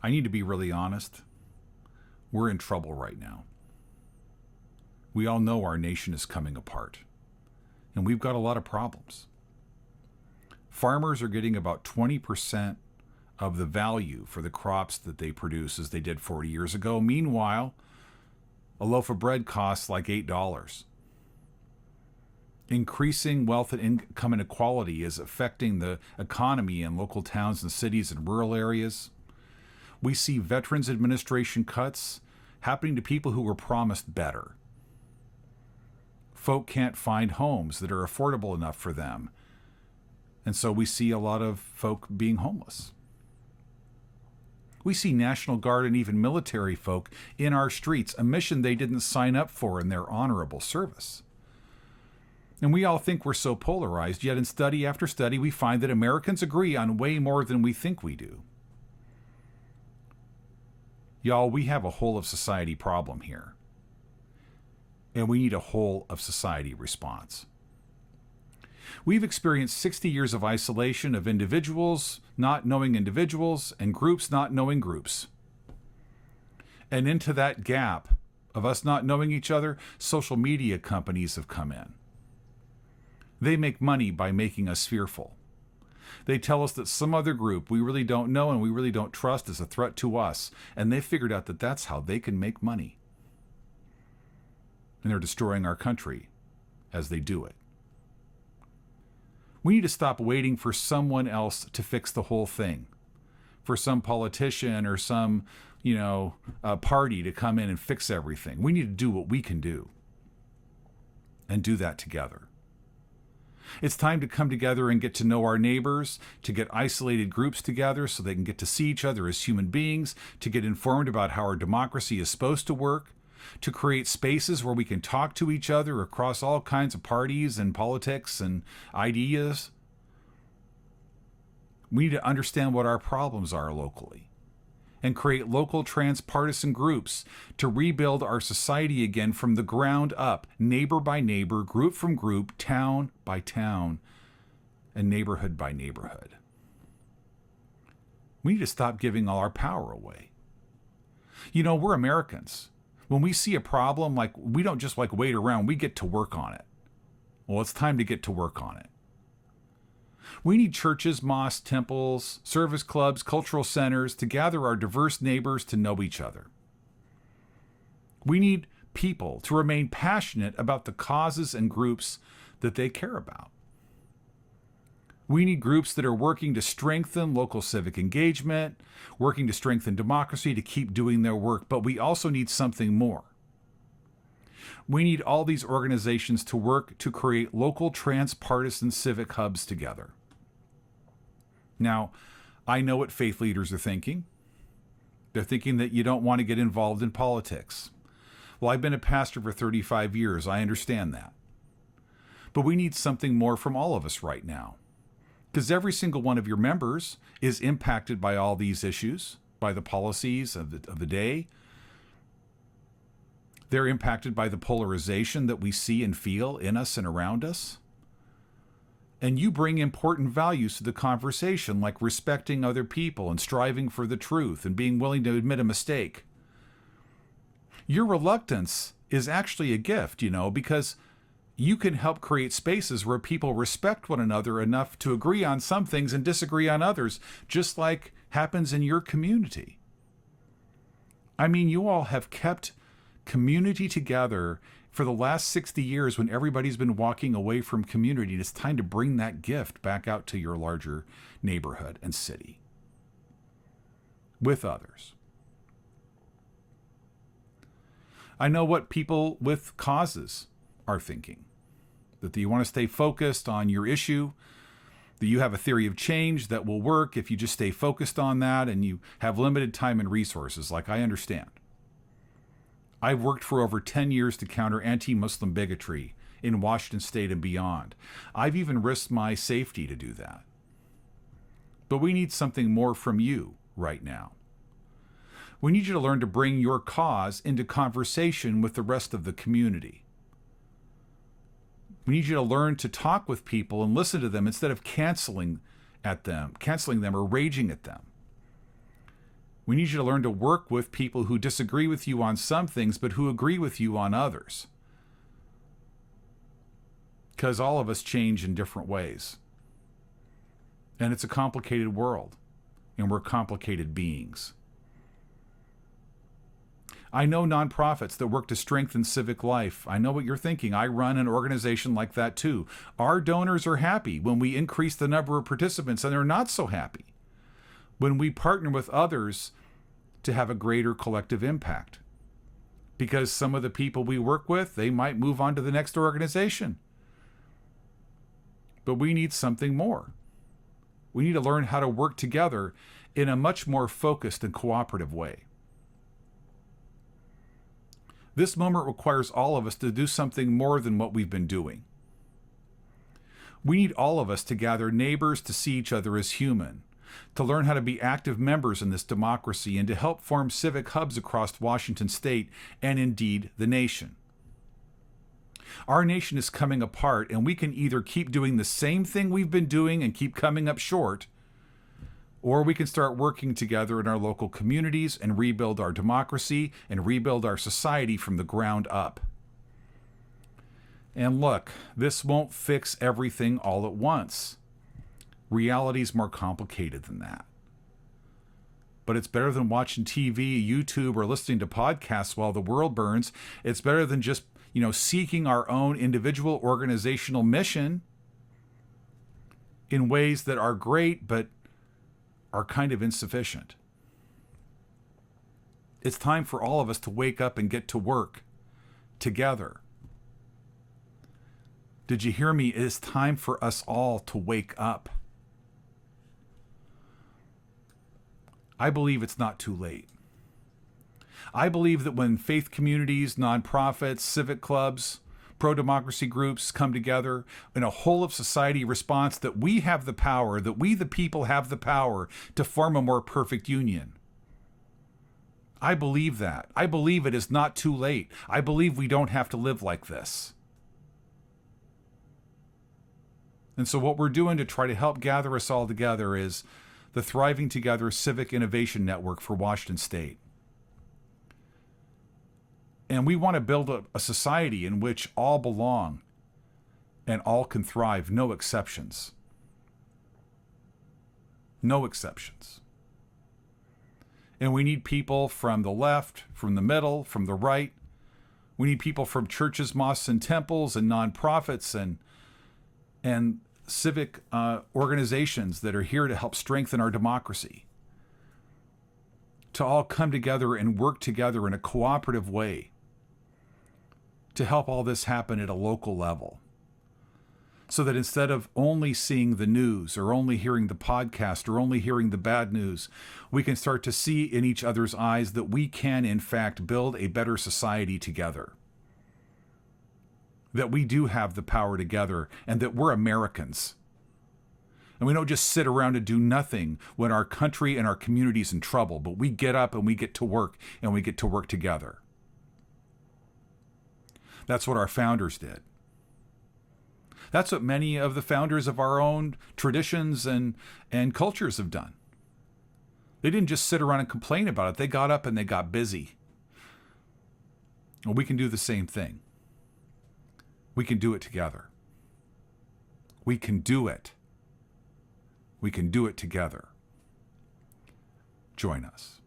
I need to be really honest. We're in trouble right now. We all know our nation is coming apart, and we've got a lot of problems. Farmers are getting about 20% of the value for the crops that they produce as they did 40 years ago. Meanwhile, a loaf of bread costs like $8. Increasing wealth and income inequality is affecting the economy in local towns and cities and rural areas. We see Veterans Administration cuts happening to people who were promised better. Folk can't find homes that are affordable enough for them. And so we see a lot of folk being homeless. We see National Guard and even military folk in our streets, a mission they didn't sign up for in their honorable service. And we all think we're so polarized, yet in study after study, we find that Americans agree on way more than we think we do. Y'all, we have a whole of society problem here. And we need a whole of society response. We've experienced 60 years of isolation of individuals not knowing individuals and groups not knowing groups. And into that gap of us not knowing each other, social media companies have come in. They make money by making us fearful. They tell us that some other group we really don't know and we really don't trust is a threat to us, and they figured out that that's how they can make money. And they're destroying our country as they do it. We need to stop waiting for someone else to fix the whole thing, for some politician or some, party to come in and fix everything. We need to do what we can do and do that together. It's time to come together and get to know our neighbors, to get isolated groups together so they can get to see each other as human beings, to get informed about how our democracy is supposed to work, to create spaces where we can talk to each other across all kinds of parties and politics and ideas. We need to understand what our problems are locally and create local transpartisan groups to rebuild our society again from the ground up, neighbor by neighbor, group from group, town by town, and neighborhood by neighborhood. We need to stop giving all our power away. We're Americans. When we see a problem, we don't just wait around, we get to work on it. Well, it's time to get to work on it. We need churches, mosques, temples, service clubs, cultural centers to gather our diverse neighbors to know each other. We need people to remain passionate about the causes and groups that they care about. We need groups that are working to strengthen local civic engagement, working to strengthen democracy, to keep doing their work, but we also need something more. We need all these organizations to work to create local transpartisan civic hubs together. Now, I know what faith leaders are thinking. They're thinking that you don't want to get involved in politics. Well, I've been a pastor for 35 years. I understand that. But we need something more from all of us right now. Because every single one of your members is impacted by all these issues, by the policies of the day. They're impacted by the polarization that we see and feel in us and around us. And you bring important values to the conversation, like respecting other people and striving for the truth and being willing to admit a mistake. Your reluctance is actually a gift, because you can help create spaces where people respect one another enough to agree on some things and disagree on others, just like happens in your community. You all have kept community together for the last 60 years when everybody's been walking away from community. It's time to bring that gift back out to your larger neighborhood and city with others. I know what people with causes are thinking, that you want to stay focused on your issue, that you have a theory of change that will work if you just stay focused on that, and you have limited time and resources, like I understand. I've worked for over 10 years to counter anti-Muslim bigotry in Washington State and beyond. I've even risked my safety to do that. But we need something more from you right now. We need you to learn to bring your cause into conversation with the rest of the community. We need you to learn to talk with people and listen to them instead of canceling them or raging at them. We need you to learn to work with people who disagree with you on some things, but who agree with you on others. Because all of us change in different ways. And it's a complicated world, and we're complicated beings. I know nonprofits that work to strengthen civic life. I know what you're thinking. I run an organization like that too. Our donors are happy when we increase the number of participants, and they're not so happy when we partner with others to have a greater collective impact. Because some of the people we work with, they might move on to the next organization. But we need something more. We need to learn how to work together in a much more focused and cooperative way. This moment requires all of us to do something more than what we've been doing. We need all of us to gather neighbors to see each other as human, to learn how to be active members in this democracy, and to help form civic hubs across Washington state and indeed the nation. Our nation is coming apart, and we can either keep doing the same thing we've been doing and keep coming up short, or we can start working together in our local communities and rebuild our democracy and rebuild our society from the ground up. And look, this won't fix everything all at once. Reality is more complicated than that. But it's better than watching TV, YouTube, or listening to podcasts while the world burns. It's better than just, seeking our own individual organizational mission in ways that are great, but are kind of insufficient. It's time for all of us to wake up and get to work together. Did you hear me? It is time for us all to wake up. I believe it's not too late. I believe that when faith communities, nonprofits, civic clubs, pro-democracy groups come together in a whole of society response, that we have the power, that we the people have the power to form a more perfect union. I believe that. I believe it is not too late. I believe we don't have to live like this. And so what we're doing to try to help gather us all together is the Thriving Together Civic Innovation Network for Washington State. And we want to build a society in which all belong and all can thrive, no exceptions. No exceptions. And we need people from the left, from the middle, from the right. We need people from churches, mosques, and temples, and nonprofits, and civic organizations that are here to help strengthen our democracy, to all come together and work together in a cooperative way to help all this happen at a local level. So that instead of only seeing the news or only hearing the podcast or only hearing the bad news, we can start to see in each other's eyes that we can, in fact, build a better society together. That we do have the power together and that we're Americans. And we don't just sit around and do nothing when our country and our community is in trouble, but we get up and we get to work and we get to work together. That's what our founders did. That's what many of the founders of our own traditions and cultures have done. They didn't just sit around and complain about it. They got up and they got busy. Well, we can do the same thing. We can do it together. We can do it. We can do it together. Join us.